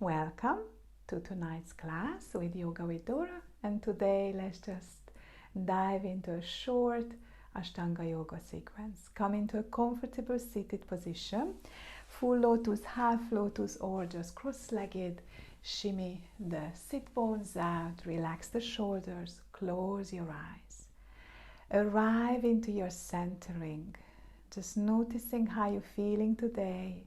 Welcome to tonight's class with Yoga with Dora, and today let's just dive into a short Ashtanga yoga sequence. Come into a comfortable seated position, full lotus, half lotus, or just cross-legged. Shimmy the sit bones out, relax the shoulders, close your eyes. Arrive into your centering, just noticing how you're feeling today.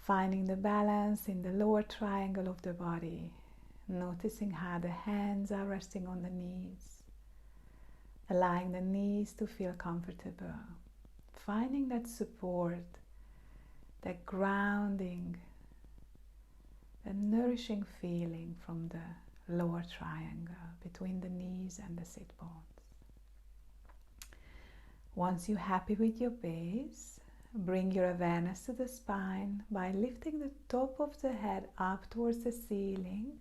Finding the balance in the lower triangle of the body, noticing how the hands are resting on the knees, allowing the knees to feel comfortable, finding that support, that grounding, that nourishing feeling from the lower triangle between the knees and the sit bones. Once you're happy with your base, bring your awareness to the spine by lifting the top of the head up towards the ceiling,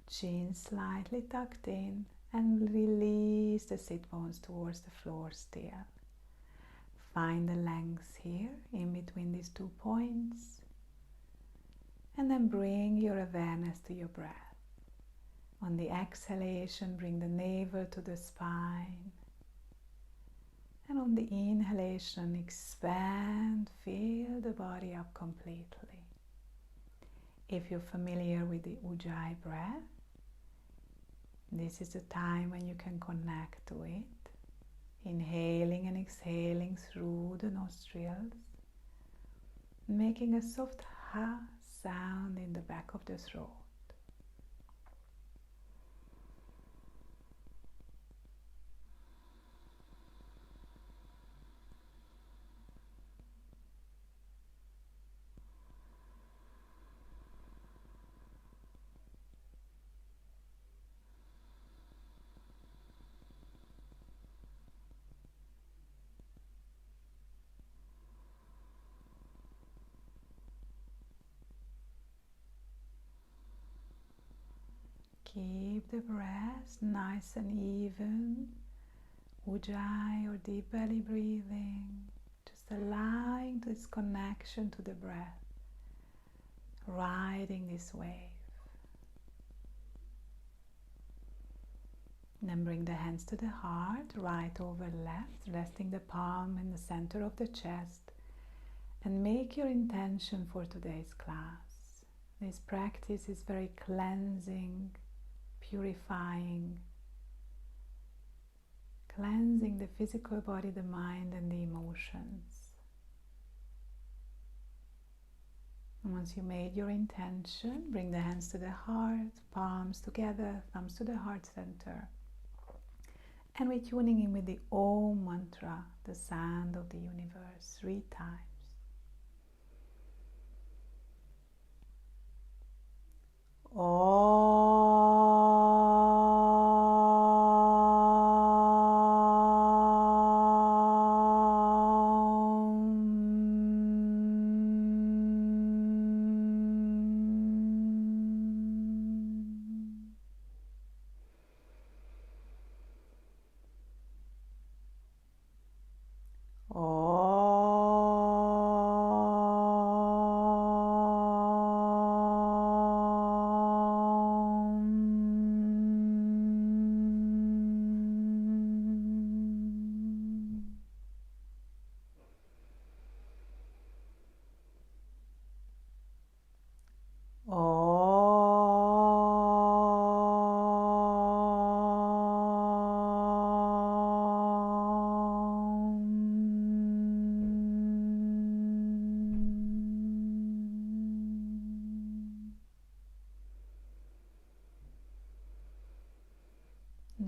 chin slightly tucked in, and release the sit bones towards the floor still. Find the length here in between these 2 points, and then bring your awareness to your breath. On the exhalation, bring the navel to the spine. And on the inhalation, expand, fill the body up completely. If you're familiar with the Ujjayi breath, this is the time when you can connect to it. Inhaling and exhaling through the nostrils, making a soft ha sound in the back of the throat. Keep the breath nice and even, Ujjayi or deep belly breathing, just allowing this connection to the breath, riding this wave. Then bring the hands to the heart, right over left, resting the palm in the center of the chest, and make your intention for today's class. This practice is very cleansing, purifying, cleansing the physical body, the mind, and the emotions. And once you made your intention, bring the hands to the heart, palms together, thumbs to the heart center. And we're tuning in with the Om mantra, the sound of the universe, 3 times.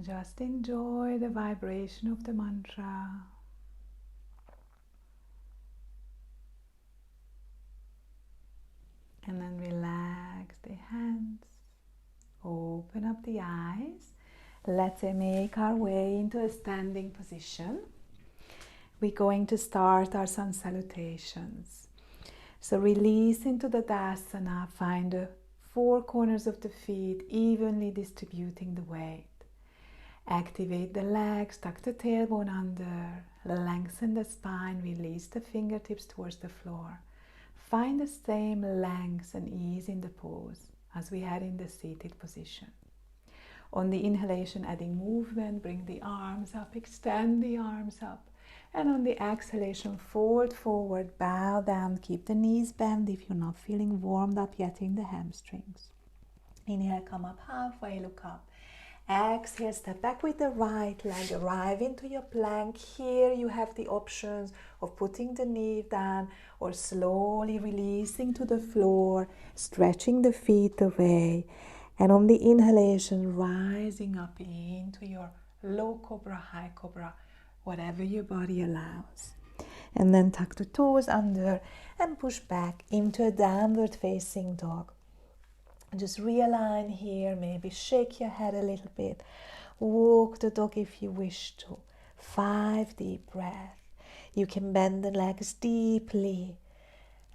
Just enjoy the vibration of the mantra. And then relax the hands. Open up the eyes. Let's make our way into a standing position. We're going to start our sun salutations. So release into the Dasana. Find the 4 corners of the feet, evenly distributing the weight. Activate the legs, tuck the tailbone under, lengthen the spine, release the fingertips towards the floor. Find the same length and ease in the pose as we had in the seated position. On the inhalation, adding movement, bring the arms up, extend the arms up. And on the exhalation, fold forward, bow down, keep the knees bent if you're not feeling warmed up yet in the hamstrings. Inhale, come up halfway, look up. Exhale, step back with the right leg, arrive into your plank. Here you have the options of putting the knee down or slowly releasing to the floor, stretching the feet away. And on the inhalation, rising up into your low cobra, high cobra, whatever your body allows. And then tuck the toes under and push back into a downward facing dog. Just realign here, maybe shake your head a little bit. Walk the dog if you wish to. 5 deep breaths. You can bend the legs deeply.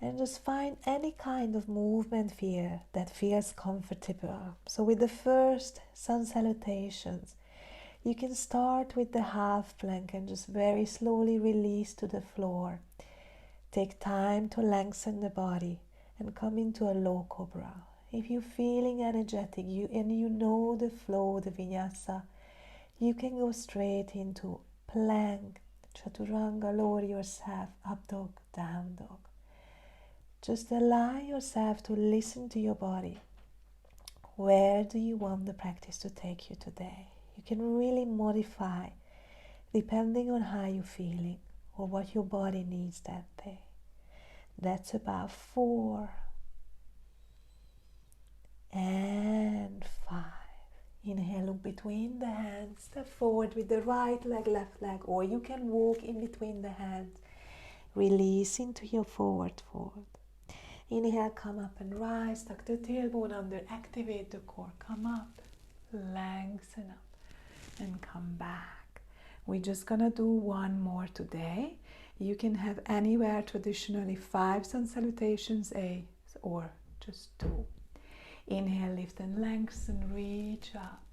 And just find any kind of movement here that feels comfortable. So with the first sun salutations, you can start with the half plank and just very slowly release to the floor. Take time to lengthen the body and come into a low cobra. If you're feeling energetic and you know the flow, the vinyasa, you can go straight into plank, chaturanga, lower yourself, up dog, down dog. Just allow yourself to listen to your body. Where do you want the practice to take you today? You can really modify depending on how you're feeling or what your body needs that day. That's about 4 and 5. Inhale, look between the hands, step forward with the right leg, left leg, or you can walk in between the hands. Release into your forward fold. Inhale, come up and rise, tuck the tailbone under, activate the core, come up, lengthen up, and come back. We're just gonna do one more today. You can have anywhere traditionally 5 sun salutations, or just 2. Inhale, lift and lengthen, reach up.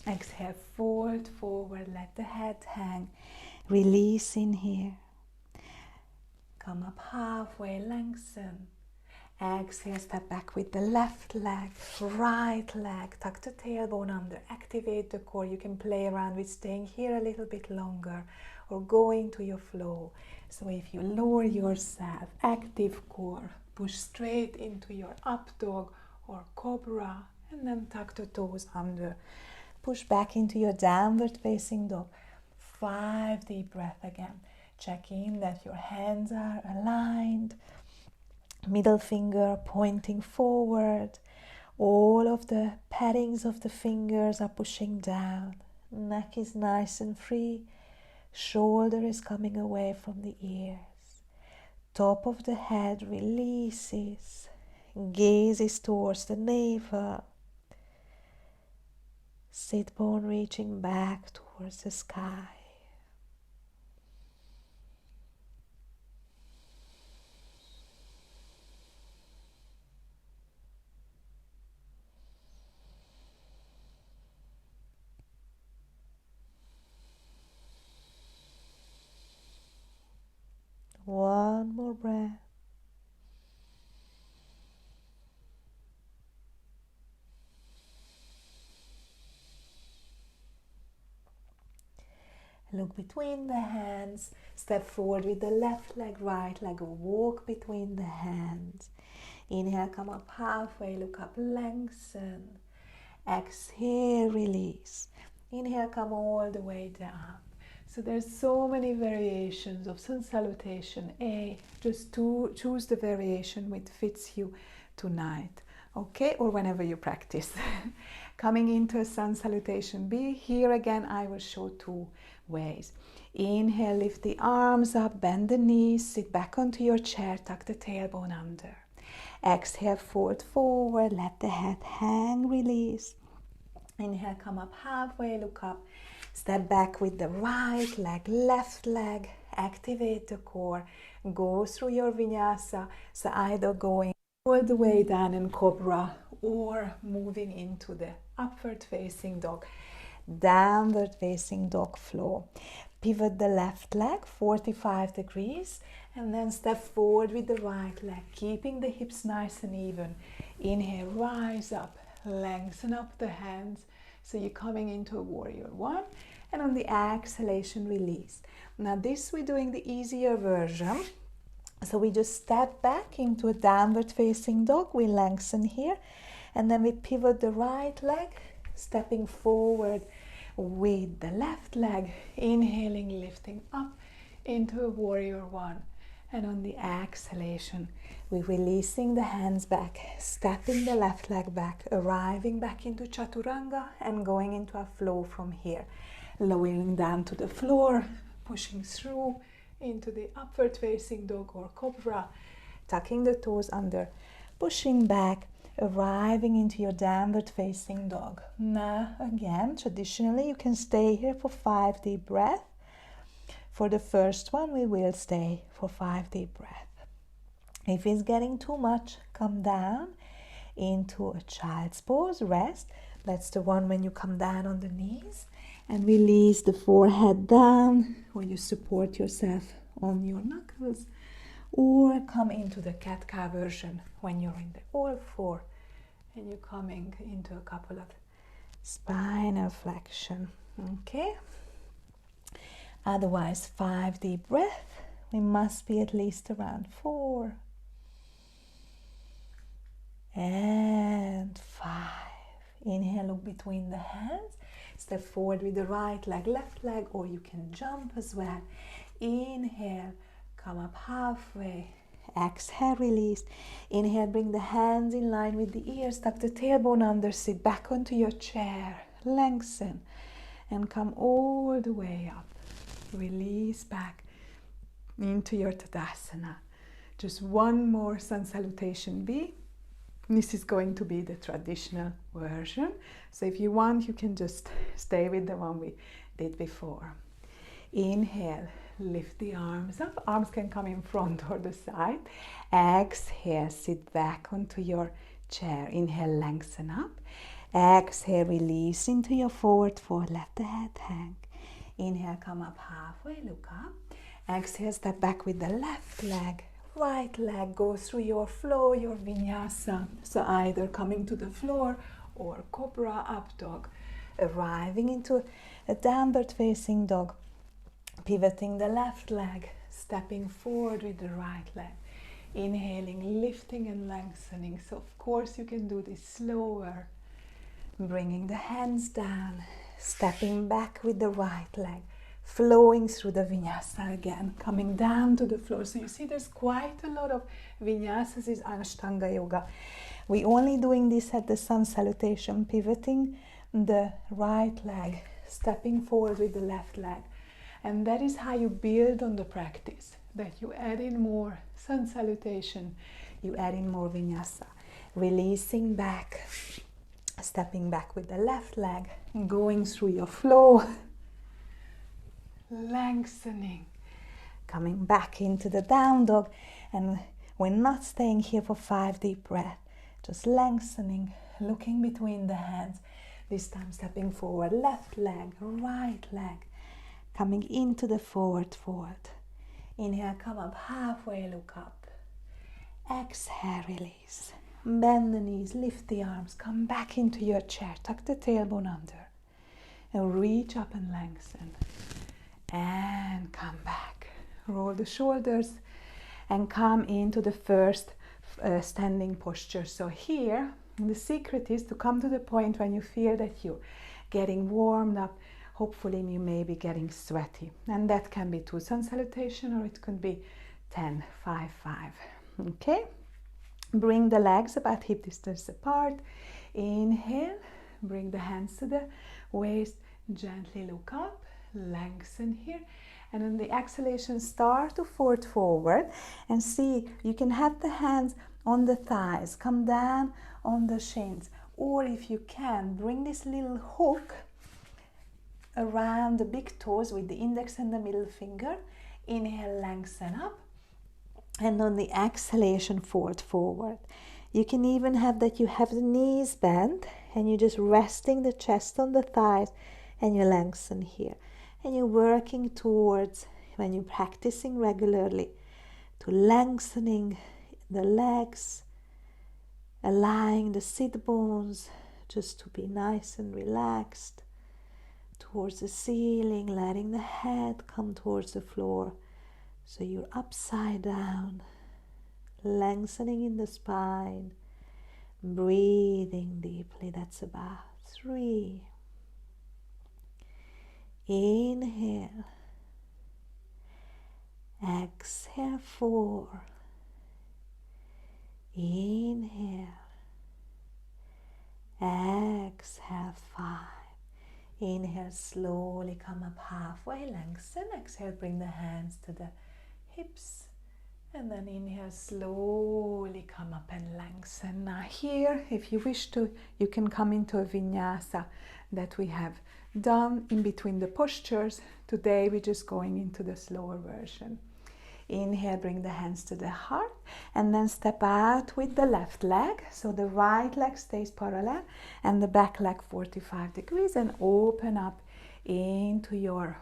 Exhale, fold forward, let the head hang. Release in here. Come up halfway, lengthen. Exhale, step back with the left leg, right leg. Tuck the tailbone under, activate the core. You can play around with staying here a little bit longer or going to your flow. So if you lower yourself, active core, push straight into your up dog or cobra, and then tuck the toes under. Push back into your downward facing dog. 5 deep breaths again. Check in that your hands are aligned. Middle finger pointing forward. All of the paddings of the fingers are pushing down. Neck is nice and free. Shoulder is coming away from the ears. Top of the head releases. Gaze is towards the navel. Sit bone reaching back towards the sky. One more breath. Look between the hands. Step forward with the left leg, right leg. Walk between the hands. Inhale, come up halfway. Look up, lengthen. Exhale, release. Inhale, come all the way down. So there's so many variations of sun salutation. Just choose the variation which fits you tonight, okay, or whenever you practice. Coming into a sun salutation B, here again I will show 2 ways. Inhale, lift the arms up, bend the knees, sit back onto your chair, tuck the tailbone under. Exhale, fold forward, let the head hang, release. Inhale, come up halfway, look up. Step back with the right leg, left leg, activate the core, go through your vinyasa, so either going all the way down in cobra or moving into the upward facing dog, downward facing dog flow. Pivot the left leg 45 degrees And then step forward with the right leg, keeping the hips nice and even. Inhale, rise up, lengthen up the hands. So you're coming into a warrior one. And on the exhalation, release. Now this we're doing the easier version. So we just step back into a downward facing dog. We lengthen here. And then we pivot the right leg, stepping forward with the left leg. Inhaling, lifting up into a warrior one. And on the exhalation, we're releasing the hands back, stepping the left leg back, arriving back into Chaturanga and going into a flow from here. Lowering down to the floor, pushing through into the upward facing dog or cobra, tucking the toes under, pushing back, arriving into your downward facing dog. Now again, traditionally you can stay here for 5 deep breaths. For the first one, we will stay for 5 deep breaths. If it's getting too much, come down into a child's pose, rest. That's the one when you come down on the knees and release the forehead down, or you support yourself on your knuckles, or come into the cat-cow version when you're in the all four and you're coming into a couple of spinal flexion. Okay? Otherwise, 5 deep breaths. We must be at least around 4. And 5. Inhale, look between the hands. Step forward with the right leg, left leg, or you can jump as well. Inhale, come up halfway. Exhale, release. Inhale, bring the hands in line with the ears. Tuck the tailbone under, sit back onto your chair. Lengthen and come all the way up. Release back into your Tadasana. Just one more sun salutation B. This is going to be the traditional version. So if you want, you can just stay with the one we did before. Inhale, lift the arms up. Arms can come in front or the side. Exhale, sit back onto your chair. Inhale, lengthen up. Exhale, release into your forward fold. Let the head hang. Inhale, come up halfway, look up. Exhale, step back with the left leg. Right leg goes through your flow, your vinyasa. So either coming to the floor or cobra up dog. Arriving into a downward facing dog. Pivoting the left leg. Stepping forward with the right leg. Inhaling, lifting and lengthening. So of course you can do this slower. Bringing the hands down. Stepping back with the right leg, flowing through the vinyasa again, coming down to the floor. So you see there's quite a lot of vinyasas in Ashtanga Yoga. We're only doing this at the sun salutation, pivoting the right leg, stepping forward with the left leg. And that is how you build on the practice, that you add in more sun salutation, you add in more vinyasa, releasing back. Stepping back with the left leg, going through your flow, lengthening, coming back into the down dog, and we're not staying here for 5 deep breaths, just lengthening, looking between the hands, this time stepping forward, left leg, right leg, coming into the forward fold. Inhale, come up halfway, look up. Exhale, release. Bend the knees, lift the arms, come back into your chair, tuck the tailbone under, and reach up and lengthen. And come back. Roll the shoulders and come into the first standing posture. So here, the secret is to come to the point when you feel that you're getting warmed up. Hopefully you may be getting sweaty. And that can be 2 sun salutation, or it could be 10, 5, 5. Okay? Bring the legs about hip distance apart. Inhale, bring the hands to the waist, gently look up, lengthen here. And on the exhalation, start to fold forward and see, you can have the hands on the thighs, come down on the shins. Or if you can, bring this little hook around the big toes with the index and the middle finger. Inhale, lengthen up. And on the exhalation, fold forward. You can even have that you have the knees bent and you're just resting the chest on the thighs and you lengthen here. And you're working towards, when you're practicing regularly, to lengthening the legs, allowing the sit bones just to be nice and relaxed towards the ceiling, letting the head come towards the floor. So you're upside down, lengthening in the spine, breathing deeply. That's about 3. Inhale. Exhale, 4. Inhale. Exhale, 5. Inhale, slowly come up halfway, lengthen. Exhale, bring the hands to the hips. And then inhale, slowly come up and lengthen. Now here, if you wish to, you can come into a vinyasa that we have done in between the postures. Today we're just going into the slower version. Inhale, bring the hands to the heart, and then step out with the left leg. So the right leg stays parallel and the back leg 45 degrees, and open up into your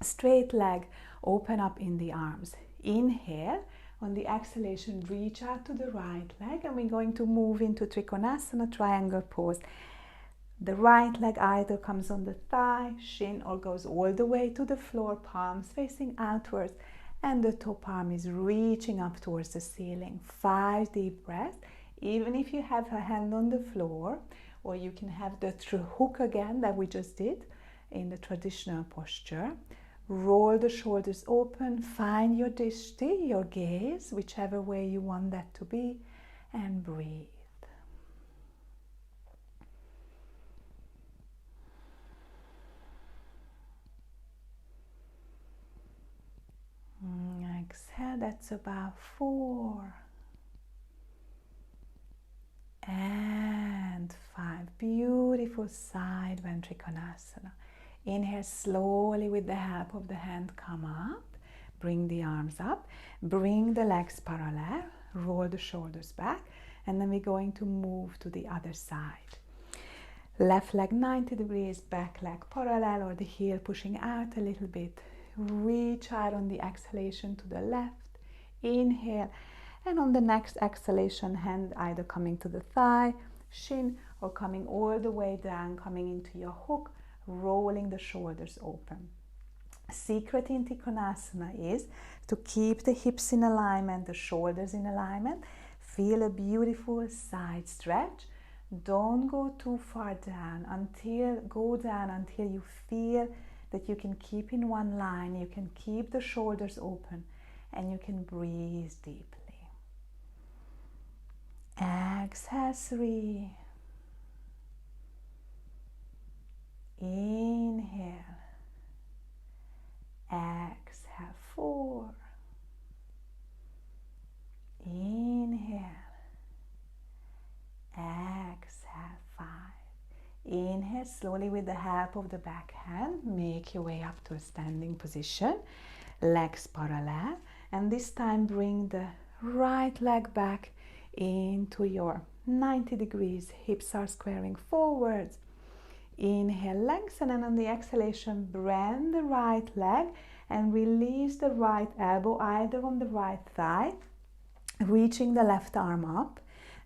straight leg, open up in the arms. Inhale, on the exhalation, reach out to the right leg, and we're going to move into Trikonasana, triangle pose. The right leg either comes on the thigh, shin, or goes all the way to the floor, palms facing outwards, and the top arm is reaching up towards the ceiling. 5 deep breaths. Even if you have a hand on the floor, or you can have the hook again that we just did in the traditional posture. Roll the shoulders open, find your dishti, your gaze, whichever way you want that to be, and breathe. Exhale, that's about 4. And 5. Beautiful side bend Trikonasana. Inhale slowly with the help of the hand, come up. Bring the arms up. Bring the legs parallel. Roll the shoulders back. And then we're going to move to the other side. Left leg 90 degrees, back leg parallel, or the heel pushing out a little bit. Reach out on the exhalation to the left. Inhale. And on the next exhalation, hand either coming to the thigh, shin, or coming all the way down, coming into your hook, rolling the shoulders open. Secret in Trikonasana is to keep the hips in alignment, the shoulders in alignment. Feel a beautiful side stretch. Don't go too far down until you feel that you can keep in one line, you can keep the shoulders open, and you can breathe deeply. Exhale, 3. Inhale. Exhale, 4. Inhale. Exhale, 5. Inhale slowly with the help of the back hand. Make your way up to a standing position. Legs parallel. And this time bring the right leg back into your 90 degrees. Hips are squaring forwards. Inhale, lengthen, and on the exhalation, bend the right leg and release the right elbow either on the right thigh, reaching the left arm up.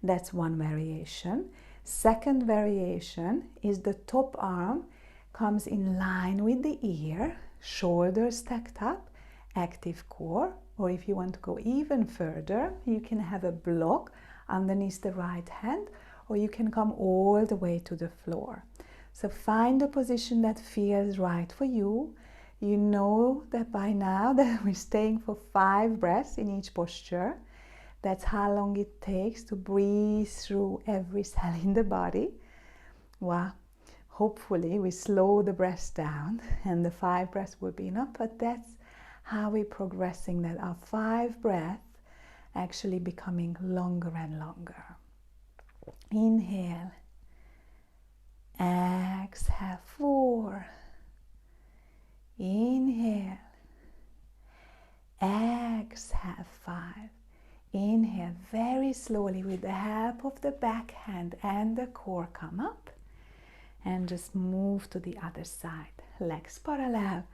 That's one variation. Second variation is the top arm comes in line with the ear, shoulders stacked up, active core. Or if you want to go even further, you can have a block underneath the right hand, or you can come all the way to the floor. So find a position that feels right for you. You know that by now that we're staying for 5 breaths in each posture. That's how long it takes to breathe through every cell in the body. Well, hopefully we slow the breaths down and the 5 breaths will be enough, but that's how we're progressing, that our 5 breaths actually becoming longer and longer. Inhale. Exhale, 4. Inhale. Exhale, 5. Inhale very slowly with the help of the back hand and the core, come up and just move to the other side. Legs parallel.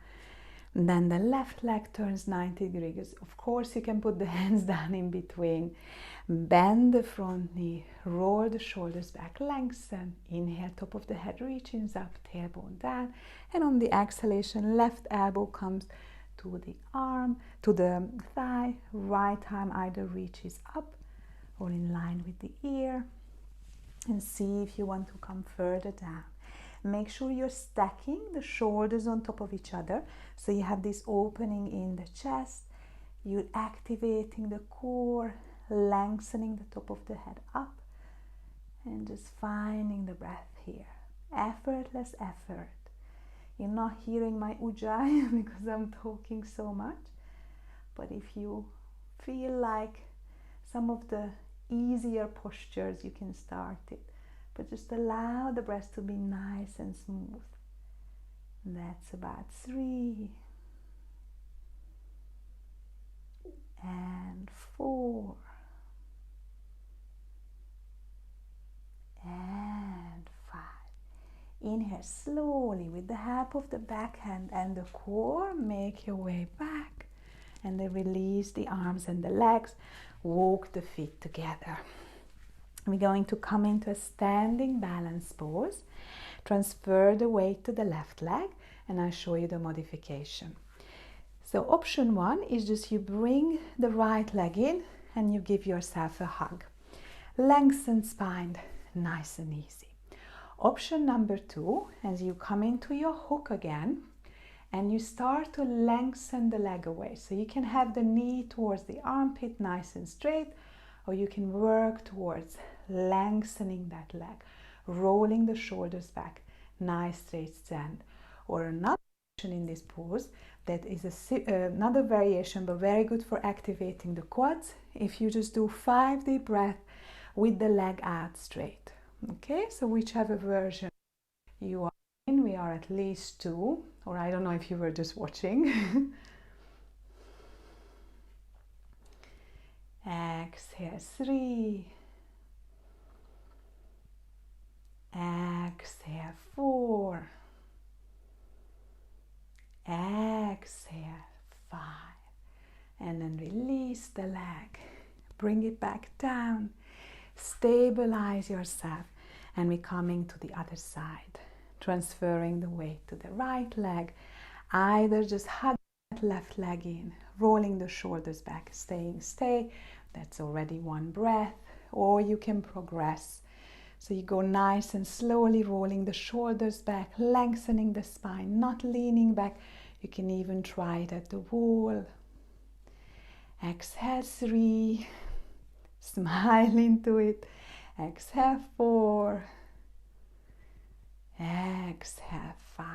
Then the left leg turns 90 degrees. Of course, you can put the hands down in between. Bend the front knee, roll the shoulders back, lengthen. Inhale, top of the head reaches up, tailbone down. And on the exhalation, left elbow comes to the arm, to the thigh. Right arm either reaches up or in line with the ear. And see if you want to come further down. Make sure you're stacking the shoulders on top of each other. So you have this opening in the chest. You're activating the core, lengthening the top of the head up, and just finding the breath here. Effortless effort. You're not hearing my ujjayi because I'm talking so much. But if you feel like some of the easier postures, you can start it. But just allow the breath to be nice and smooth. That's about 3 and 4 and 5. Inhale slowly with the help of the back hand and the core. Make your way back and then release the arms and the legs. Walk the feet together. We're going to come into a standing balance pose. Transfer the weight to the left leg and I'll show you the modification. So option 1 is just you bring the right leg in and you give yourself a hug. Lengthen spine, nice and easy. Option number 2, as you come into your hook again and you start to lengthen the leg away. So you can have the knee towards the armpit, nice and straight, or you can work towards lengthening that leg, rolling the shoulders back, nice straight stand. Or another option in this pose that is another variation but very good for activating the quads, if you just do 5 deep breaths with the leg out straight. Okay, so whichever version you are in, we are at least 2, or I don't know if you were just watching. Exhale 3, exhale 4, exhale 5, and then release the leg, bring it back down, stabilize yourself, and we're coming to the other side, transferring the weight to the right leg, either just hug that left leg in, rolling the shoulders back, stay, that's already 1 breath, or you can progress. So you go nice and slowly rolling the shoulders back, lengthening the spine, not leaning back. You can even try it at the wall. Exhale 3, smile into it. Exhale 4, exhale 5,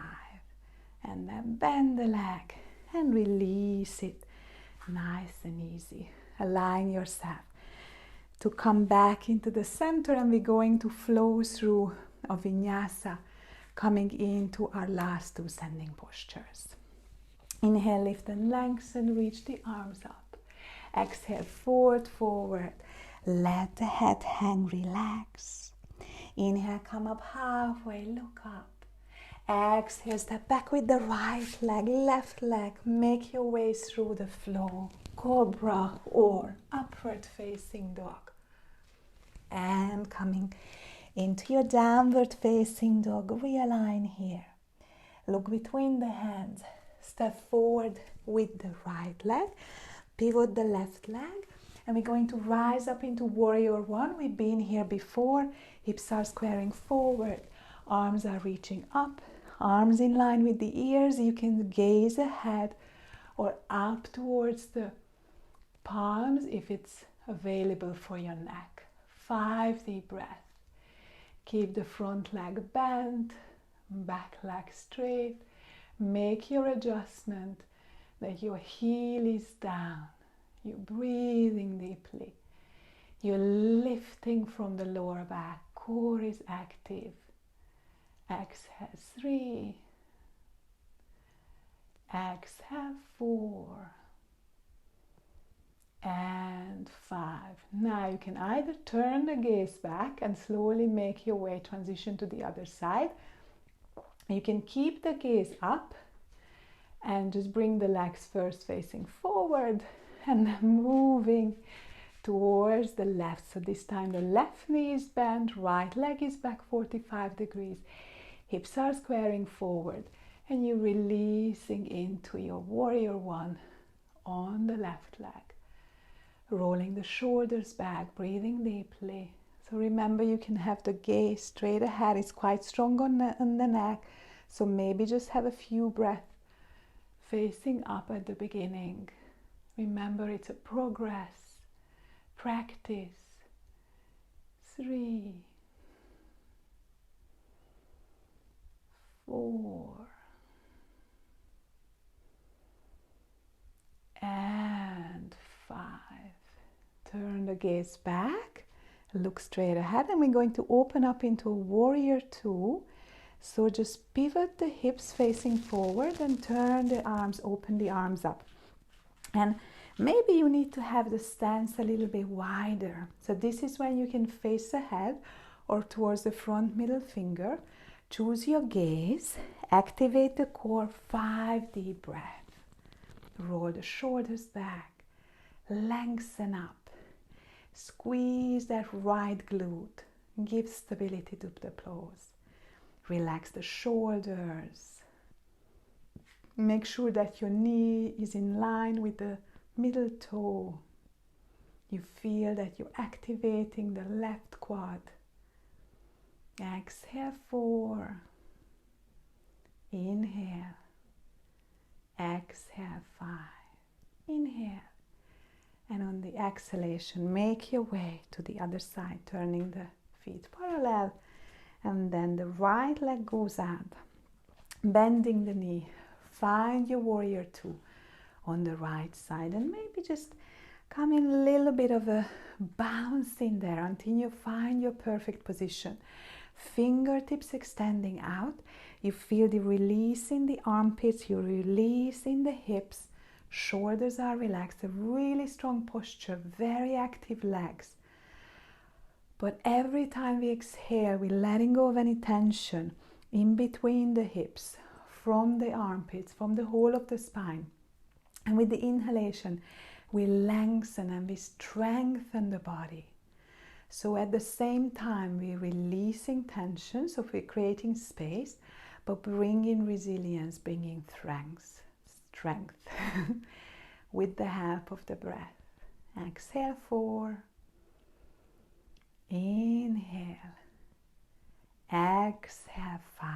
and then bend the leg and release it. Nice and easy. Allowing yourself to come back into the center, and we're going to flow through a vinyasa, coming into our last 2 standing postures. Inhale, lift and lengthen, reach the arms up. Exhale, forward. Let the head hang, relax. Inhale, come up halfway, look up. Exhale, step back with the right leg, left leg. Make your way through the flow. Cobra or upward facing dog. And coming into your downward facing dog, realign here. Look between the hands. Step forward with the right leg. Pivot the left leg. And we're going to rise up into warrior 1. We've been here before. Hips are squaring forward. Arms are reaching up. Arms in line with the ears. You can gaze ahead or up towards the palms if it's available for your neck. 5 deep breaths. Keep the front leg bent, back leg straight. Make your adjustment that your heel is down. You're breathing deeply. You're lifting from the lower back. Core is active. Exhale 3. Exhale 4. And 5. Now you can either turn the gaze back and slowly make your way, transition to the other side. You can keep the gaze up And just bring the legs first facing forward and then moving towards the left. So this time the left knee is bent, right leg is back 45 degrees. Hips are squaring forward. And you're releasing into your warrior one on the left leg. Rolling the shoulders back, breathing deeply. So remember, you can have the gaze straight ahead. It's quite strong on the neck. So maybe just have a few breaths facing up at the beginning. Remember, it's a progress, practice. 3, 4, and 5. Turn the gaze back, look straight ahead, and we're going to open up into a warrior 2. So just pivot the hips facing forward and turn the arms, open the arms up. And maybe you need to have the stance a little bit wider. So this is when you can face ahead or towards the front middle finger. Choose your gaze, activate the core, 5 deep breaths. Roll the shoulders back, lengthen up, squeeze that right glute, give stability to the pose. Relax the shoulders. Make sure that your knee is in line with the middle toe. You feel that you're activating the left quad. Exhale 4. Inhale. Exhale 5. Inhale. And on the exhalation, make your way to the other side, turning the feet parallel. And then the right leg goes out, bending the knee. Find your warrior 2 on the right side. And maybe just come in a little bit of a bounce in there until you find your perfect position. Fingertips extending out. You feel the release in the armpits, you release in the hips. Shoulders are relaxed, a really strong posture, very active legs. But every time we exhale, we're letting go of any tension in between the hips, from the armpits, from the whole of the spine. And with the inhalation, we lengthen and we strengthen the body. So at the same time, we're releasing tension, so we're creating space, but bringing resilience, bringing strength with the help of the breath. Exhale 4. Inhale. Exhale 5.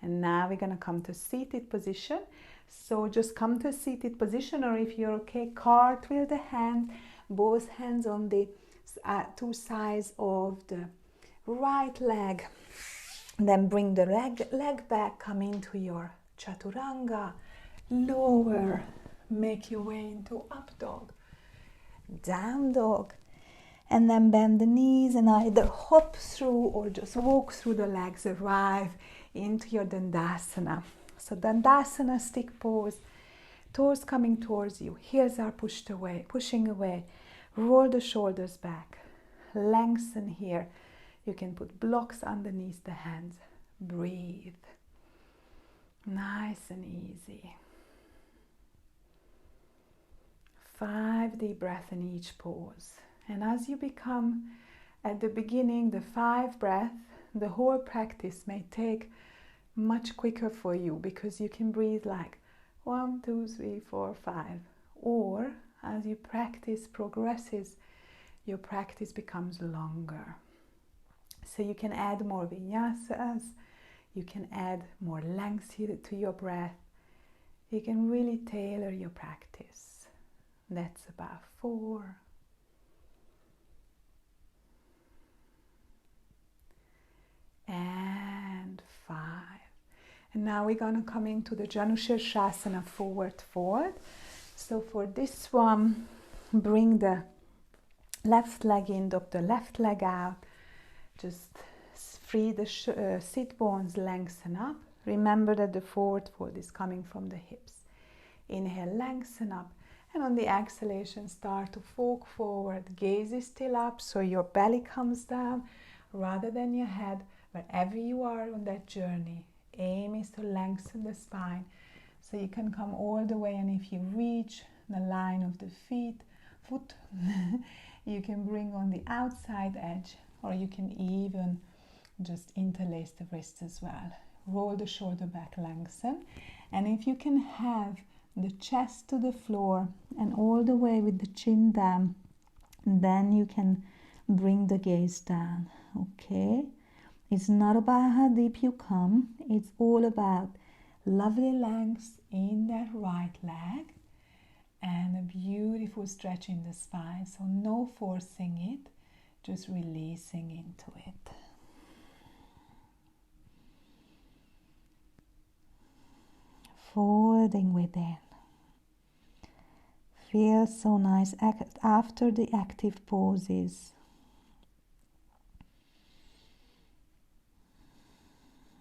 And now we're going to come to seated position. So just come to a seated position, or if you're okay, cartwheel the hands, both hands on the 2 sides of the right leg. Then bring the leg back, come into your chaturanga, lower, make your way into up dog, down dog, and then bend the knees and either hop through or just walk through the legs, arrive into your Dandasana. So Dandasana, stick pose, toes coming towards you, heels are pushing away, roll the shoulders back, lengthen here. You can put blocks underneath the hands, breathe, nice and easy. 5 deep breaths in each pose. And as you become, at the beginning, the 5 breaths, the whole practice may take much quicker for you, because you can breathe like 1, 2, 3, 4, 5. Or as you practice progresses, your practice becomes longer. So you can add more vinyasas, you can add more length to your breath. You can really tailor your practice. That's about 4. And 5. And now we're going to come into the Janushirshasana, forward fold. So for this one, bring the left leg in, drop the left leg out. Just free the sit bones, lengthen up. Remember that the forward fold is coming from the hips. Inhale, lengthen up. And on the exhalation, start to fork forward. Gaze is still up, so your belly comes down rather than your head. Wherever you are on that journey, aim is to lengthen the spine. So you can come all the way, and if you reach the line of the foot, you can bring on the outside edge, or you can even just interlace the wrists as well. Roll the shoulder back, lengthen, and if you can have the chest to the floor and all the way with the chin down, then you can bring the gaze down. Okay, it's not about how deep you come, it's all about lovely length in that right leg and a beautiful stretch in the spine. So no forcing it, just releasing into it. Folding within. Feels so nice after the active poses.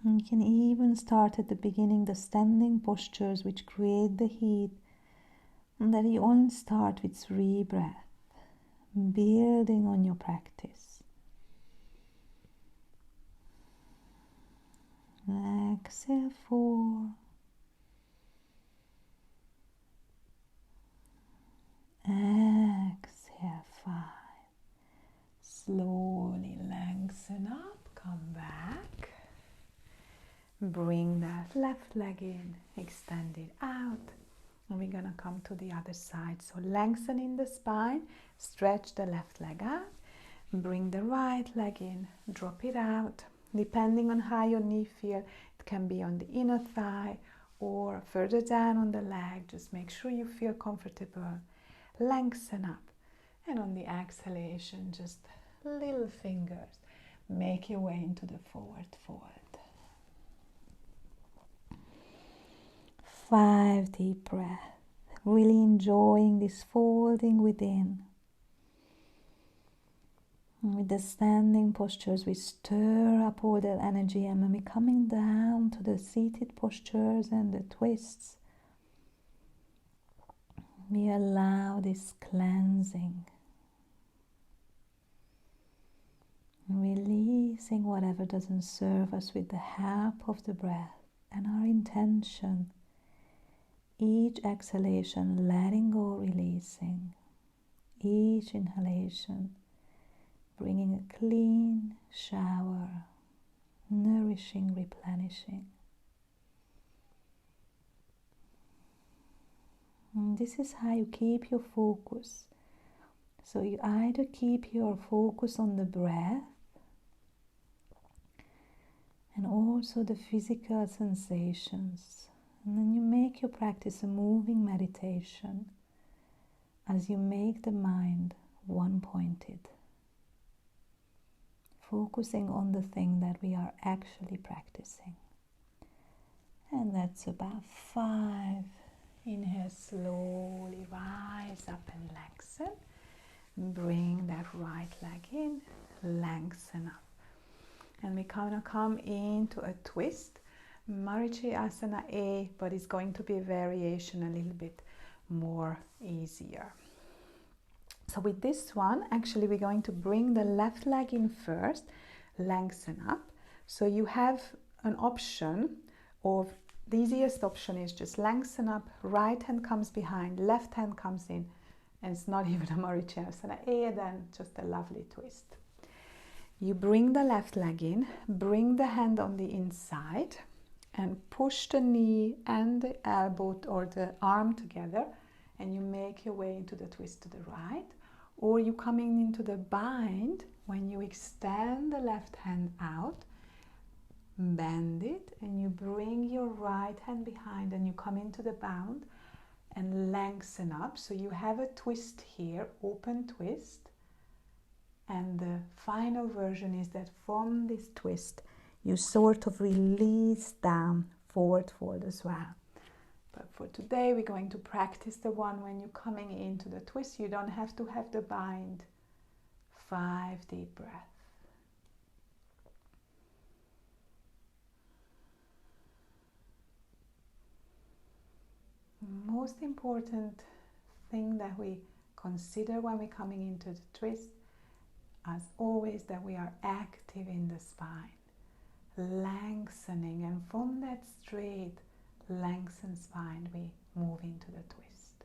You can even start at the beginning the standing postures which create the heat, and then you only start with 3 breaths, building on your practice. Exhale 4. Exhale 5. Slowly lengthen up, come back. Bring that left leg in, extend it out. And we're gonna come to the other side. So lengthen in the spine, stretch the left leg out, bring the right leg in, drop it out. Depending on how your knee feels, it can be on the inner thigh or further down on the leg. Just make sure you feel comfortable. Lengthen up, and on the exhalation, just little fingers, make your way into the forward fold. 5 deep breaths, really enjoying this folding within. And with the standing postures, we stir up all that energy, and when we're coming down to the seated postures and the twists, we allow this cleansing, releasing whatever doesn't serve us with the help of the breath and our intention. Each exhalation, letting go, releasing. Each inhalation, bringing a clean shower, nourishing, replenishing. And this is how you keep your focus. So you either keep your focus on the breath and also the physical sensations. And then you make your practice a moving meditation as you make the mind one-pointed, focusing on the thing that we are actually practicing. And that's about 5. Inhale, slowly rise up and lengthen. Bring that right leg in, lengthen up. And we're gonna come into a twist. Marichi Asana A, but it's going to be a variation a little bit more easier. So with this one, actually we're going to bring the left leg in first, lengthen up. So you have an option of, the easiest option is just lengthen up, right hand comes behind, left hand comes in, and it's not even a Marichi Asana A, then just a lovely twist. You bring the left leg in, bring the hand on the inside, and push the knee and the elbow or the arm together, and you make your way into the twist to the right. Or you coming into the bind when you extend the left hand out, bend it, and you bring your right hand behind and you come into the bound and lengthen up. So you have a twist here, open twist. And the final version is that from this twist, you sort of release down, forward fold as well. But for today, we're going to practice the one when you're coming into the twist. You don't have to have the bind. 5 deep breaths. Most important thing that we consider when we're coming into the twist, as always, that we are active in the spine, lengthening, and from that straight, lengthen spine, we move into the twist.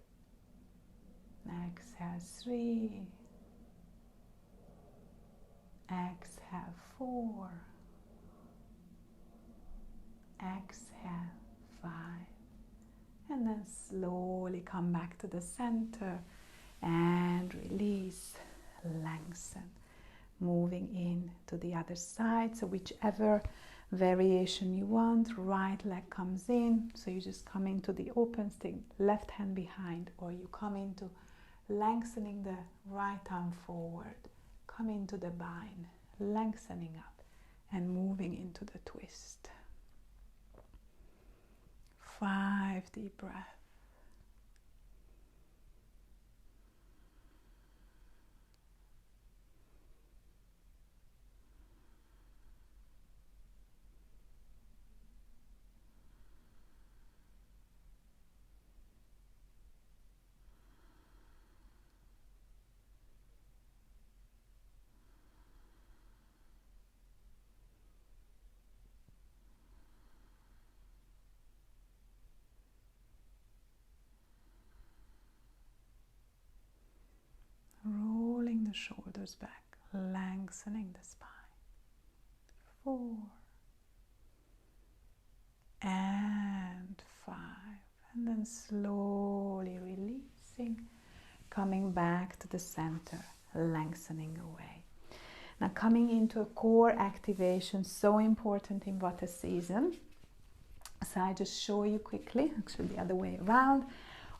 Exhale 3. Exhale 4. Exhale 5. And then slowly come back to the center and release, lengthen. Moving in to the other side, so whichever variation you want. Right leg comes in, so you just come into the open stick, left hand behind, or you come into lengthening the right arm forward, come into the bind, lengthening up and moving into the twist. 5 deep breaths. Rolling the shoulders back, lengthening the spine. 4 and 5, and then slowly releasing, coming back to the center, lengthening away. Now coming into a core activation, so important in Vata season. So I just show you quickly, actually the other way around,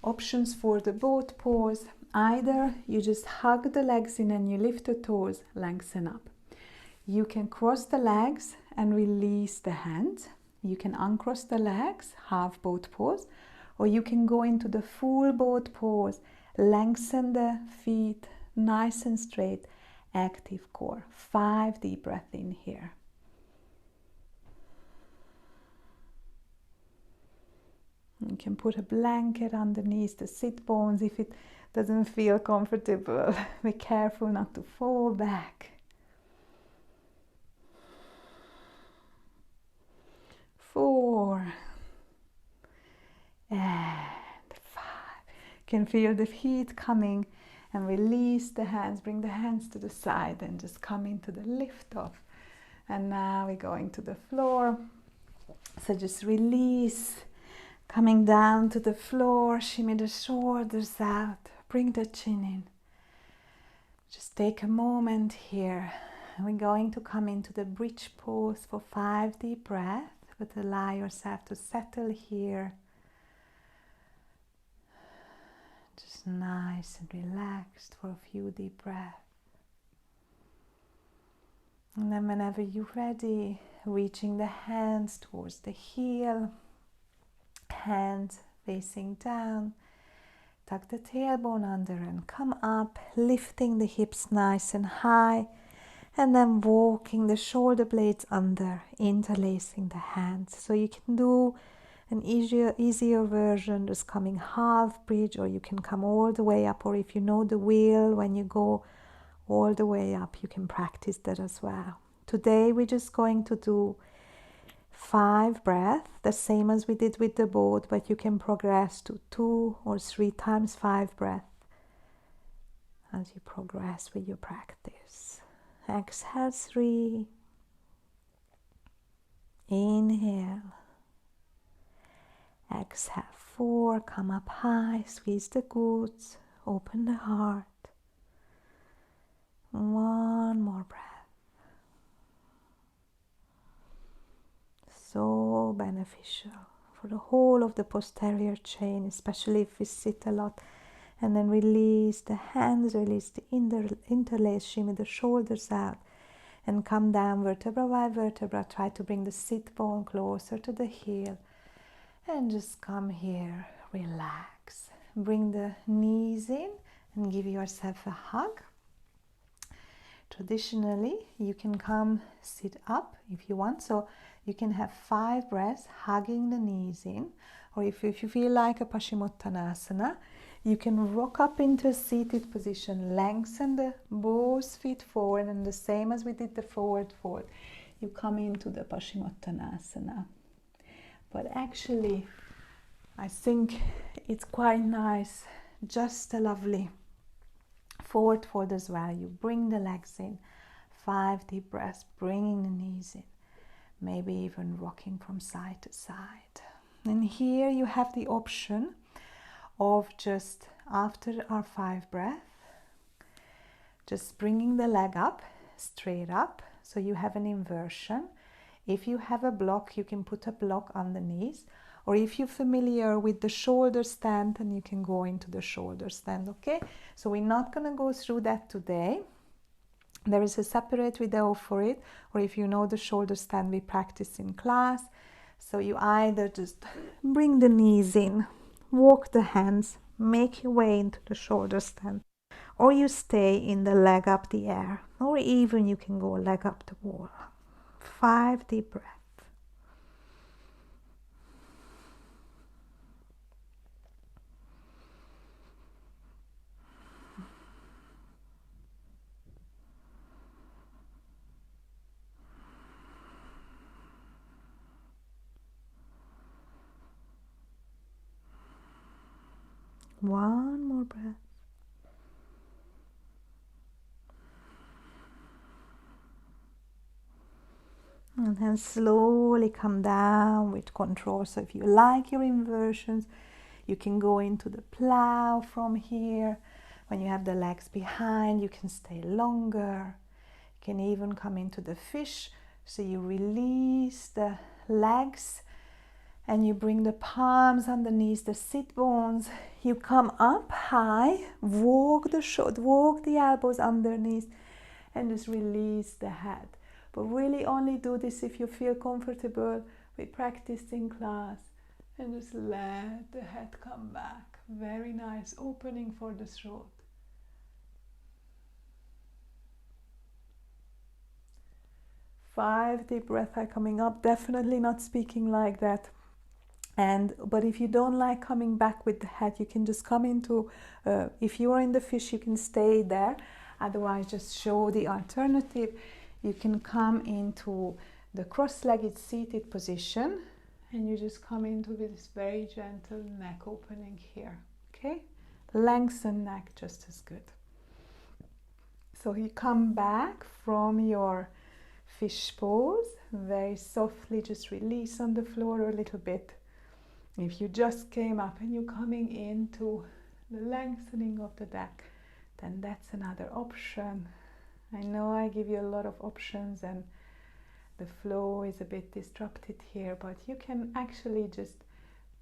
options for the boat pose. Either you just hug the legs in and you lift the toes, lengthen up. You can cross the legs and release the hands. You can uncross the legs, half boat pose, or you can go into the full boat pose, lengthen the feet, nice and straight, active core. 5 deep breaths in here. You can put a blanket underneath the sit bones if it doesn't feel comfortable. Be careful not to fall back. 4 and 5. You can feel the heat coming and release the hands. Bring the hands to the side and just come into the lift off. And now we're going to the floor. So just release, coming down to the floor, shimmy the shoulders out, bring the chin in. Just take a moment here. We're going to come into the bridge pose for 5 deep breaths, but allow yourself to settle here. Just nice and relaxed for a few deep breaths. And then whenever you're ready, reaching the hands towards the heel, hands facing down, tuck the tailbone under and come up, lifting the hips nice and high, and then walking the shoulder blades under, interlacing the hands. So you can do an easier version, just coming half bridge, or you can come all the way up, or if you know the wheel, when you go all the way up, you can practice that as well. Today we're just going to do 5 breaths, the same as we did with the boat, but you can progress to 2 or 3 times 5 breaths as you progress with your practice. Exhale 3, inhale, exhale 4, come up high, squeeze the glutes, open the heart. 1 more breath. So beneficial for the whole of the posterior chain, especially if we sit a lot. And then release the hands, release the interlace, shimmy the shoulders out, and come down vertebra by vertebra. Try to bring the sit bone closer to the heel, and just come here, relax. Bring the knees in and give yourself a hug. Traditionally, you can come sit up if you want, so you can have 5 breaths hugging the knees in, or if you feel like a Paschimottanasana, you can rock up into a seated position, lengthen the both feet forward, and the same as we did the forward fold, you come into the Paschimottanasana. But actually, I think it's quite nice, just a lovely forward fold as well. You bring the legs in, 5 deep breaths, bringing the knees in, maybe even rocking from side to side. And here you have the option of just after our 5 breaths, just bringing the leg up, straight up, so you have an inversion. If you have a block, you can put a block on the knees, or if you're familiar with the shoulder stand, then you can go into the shoulder stand, okay? So we're not going to go through that today. There is a separate video for it, or if you know the shoulder stand, we practice in class. So you either just bring the knees in, walk the hands, make your way into the shoulder stand, or you stay in the leg up the air, or even you can go leg up the wall. 5 deep breaths. One more breath. And then slowly come down with control. So if you like your inversions, you can go into the plow from here. When you have the legs behind, you can stay longer. You can even come into the fish. So you release the legs and you bring the palms underneath the sit bones. You come up high, walk the elbows underneath, and just release the head. But really only do this if you feel comfortable. We practiced in class, and just let the head come back. Very nice opening for the throat. Five deep breaths are coming up. Definitely not speaking like that. But if you don't like coming back with the head, you can just come into, if you are in the fish, you can stay there. Otherwise, just show the alternative. You can come into the cross-legged seated position, and you just come into this very gentle neck opening here, okay? Lengthen neck just as good. So you come back from your fish pose, very softly just release on the floor a little bit. If you just came up and you're coming into the lengthening of the neck, then that's another option. I know I give you a lot of options and the flow is a bit disrupted here, but you can actually just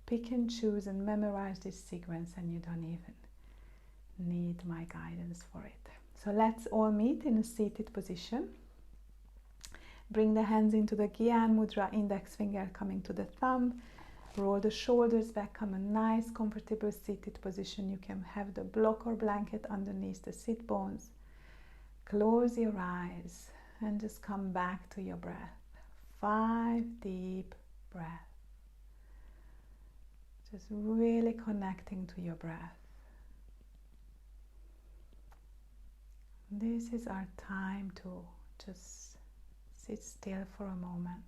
pick and choose and memorize this sequence, and you don't even need my guidance for it. So let's all meet in a seated position. Bring the hands into the Gyan Mudra, index finger coming to the thumb. Roll the shoulders back, come a nice comfortable seated position. You can have the block or blanket underneath the sit bones. Close your eyes and just come back to your breath. 5 deep breaths. Just really connecting to your breath. This is our time to just sit still for a moment.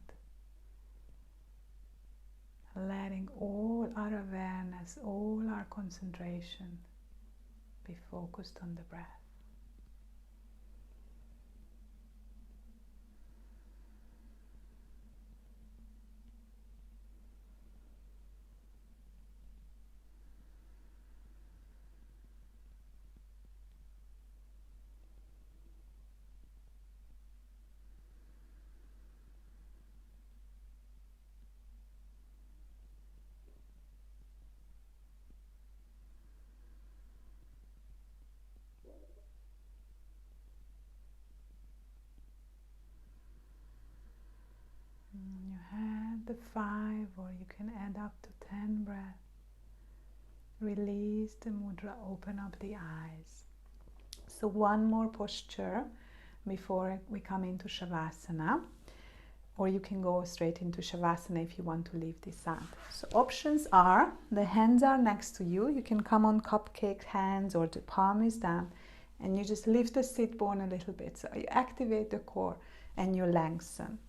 Letting all our awareness, all our concentration be focused on the breath. You had the 5, or you can add up to 10 breaths. Release the mudra, open up the eyes. So one more posture before we come into Shavasana, or you can go straight into Shavasana if you want to leave this out. So options are, the hands are next to you. You can come on cupcake hands, or the palm is down, and you just lift the sit bone a little bit. So you activate the core and you lengthen.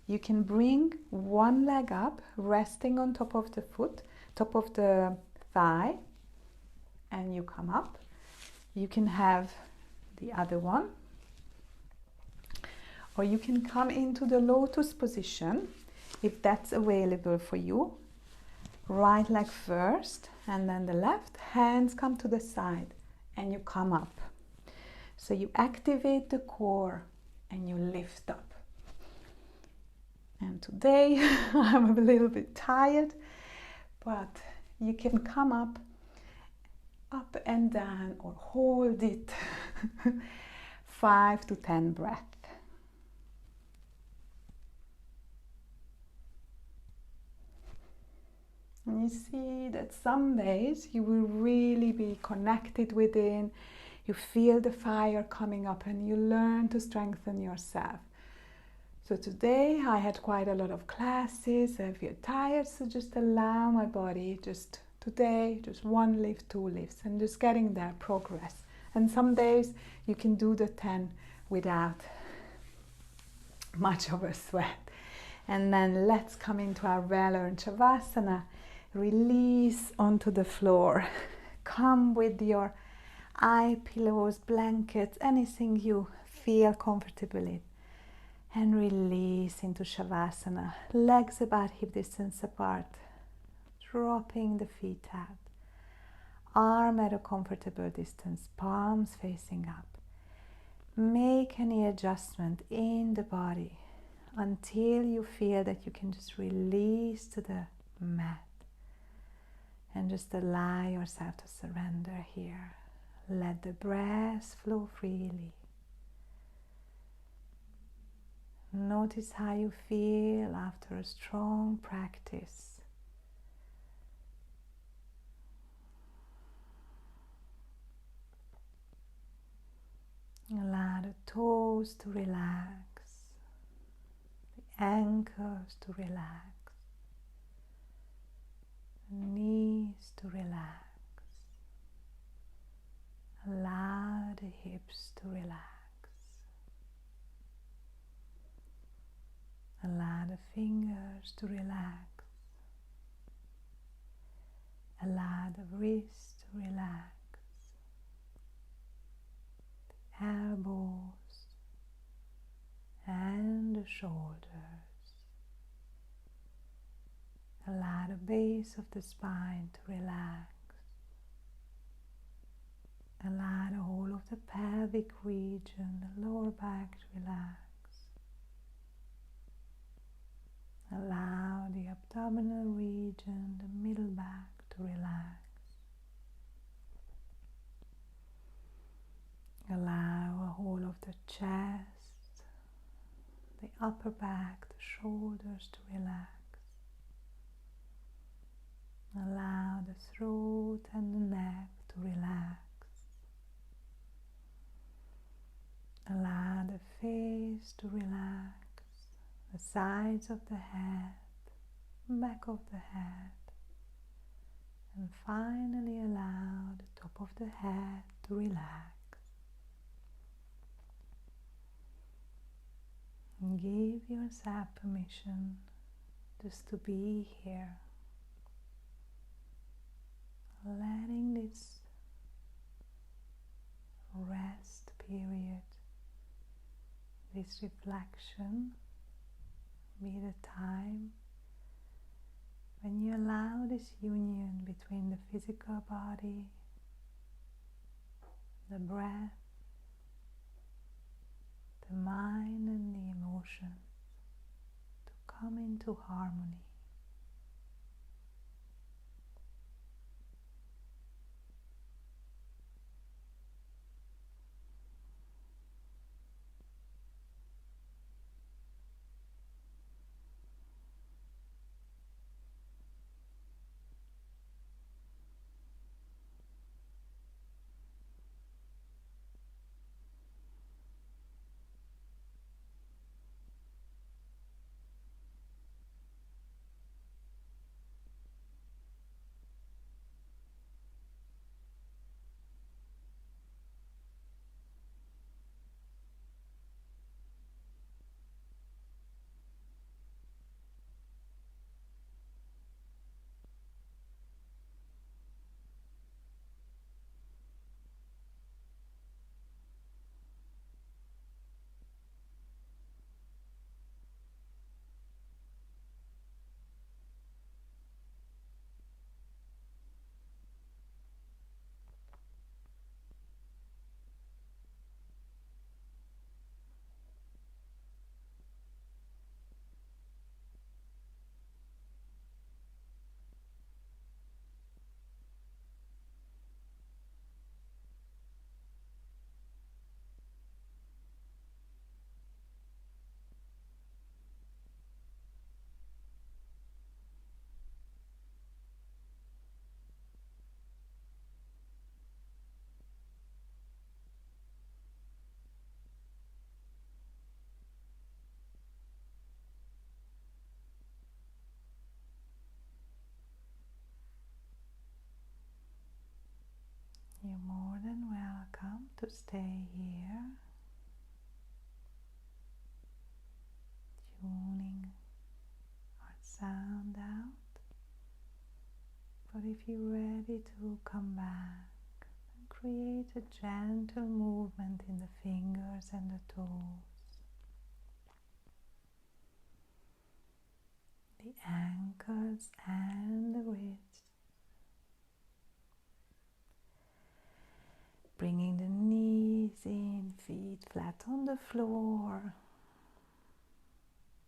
You can bring one leg up, resting on top of the foot, top of the thigh, and you come up. You can have the other one, or you can come into the lotus position if that's available for you. Right leg first, and then the left. Hands come to the side, and you come up. So you activate the core and you lift up. And today I'm a little bit tired, but you can come up and down, or hold it 5 to 10 breaths. And you see that some days you will really be connected within, you feel the fire coming up, and you learn to strengthen yourself. So today I had quite a lot of classes. I feel tired, so just allow my body, just today, just 1 lift, 2 lifts, and just getting there, progress. And some days you can do the 10 without much of a sweat. And then let's come into our well-earned Shavasana. Release onto the floor. Come with your eye pillows, blankets, anything you feel comfortable in. And release into Shavasana. Legs about hip distance apart. Dropping the feet out. Arm at a comfortable distance, palms facing up. Make any adjustment in the body until you feel that you can just release to the mat. And just allow yourself to surrender here. Let the breath flow freely. Notice how you feel after a strong practice. Allow the toes to relax, the ankles to relax, the knees to relax. Allow the hips to relax. Allow the fingers to relax. Allow the wrists to relax. The elbows and the shoulders. Allow the base of the spine to relax. Allow the whole of the pelvic region, the lower back to relax. Allow the abdominal region, the middle back to relax. Allow a whole of the chest, the upper back, the shoulders to relax. Allow the throat and the neck to relax. Allow the face to relax, the sides of the head, back of the head, and finally allow the top of the head to relax. And give yourself permission just to be here, letting this rest period, this reflection, be the time when you allow this union between the physical body, the breath, the mind and the emotions to come into harmony. to stay here, tuning our sound out. But if you're ready to come back, create a gentle movement in the fingers and the toes, the ankles and the wrists. Bringing the knees in, feet flat on the floor.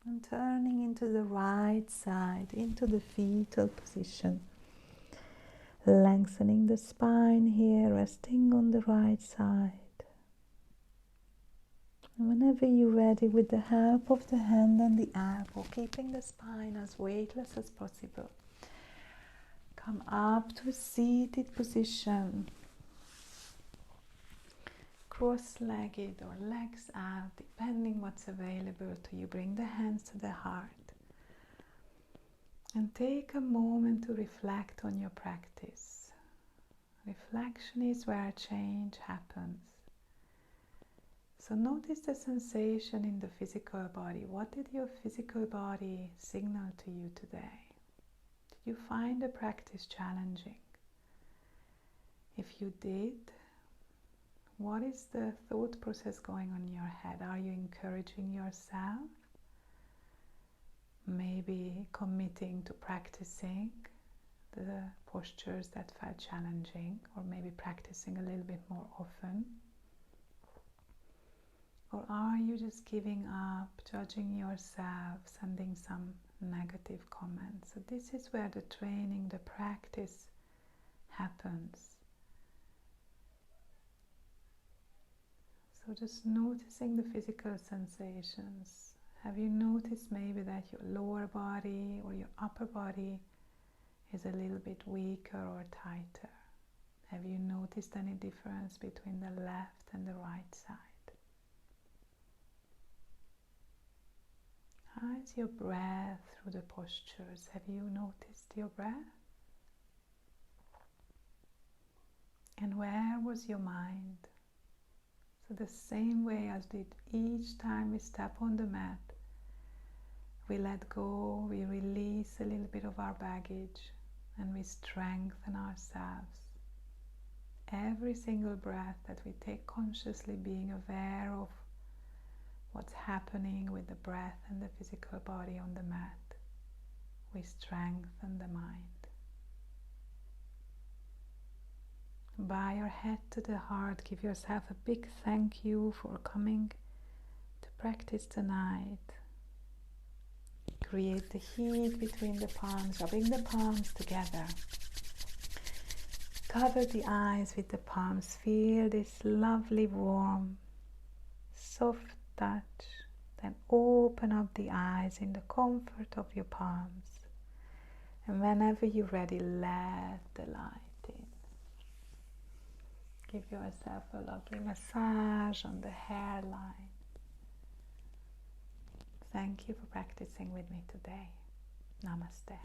And turning into the right side, into the fetal position. Lengthening the spine here, resting on the right side. And whenever you're ready, with the help of the hand and the elbow, keeping the spine as weightless as possible, come up to a seated position. Cross-legged or legs out, depending what's available to you. Bring the hands to the heart. And take a moment to reflect on your practice. Reflection is where change happens. So notice the sensation in the physical body. What did your physical body signal to you today? Did you find the practice challenging? If you did, what is the thought process going on in your head? Are you encouraging yourself? Maybe committing to practicing the postures that felt challenging, or maybe practicing a little bit more often? Or are you just giving up, judging yourself, sending some negative comments? So this is where the training, the practice happens. So just noticing the physical sensations. Have you noticed maybe that your lower body or your upper body is a little bit weaker or tighter? Have you noticed any difference between the left and the right side? How is your breath through the postures? Have you noticed your breath? And where was your mind? So the same way as did each time we step on the mat, we let go, we release a little bit of our baggage, and we strengthen ourselves. Every single breath that we take consciously, being aware of what's happening with the breath and the physical body on the mat, we strengthen the mind. Bow your head to the heart. Give yourself a big thank you for coming to practice tonight. Create the heat between the palms, rubbing the palms together. Cover the eyes with the palms. Feel this lovely, warm, soft touch. Then open up the eyes in the comfort of your palms. And whenever you're ready, let the light in. Give yourself a lovely massage on the hairline. Thank you for practicing with me today. Namaste.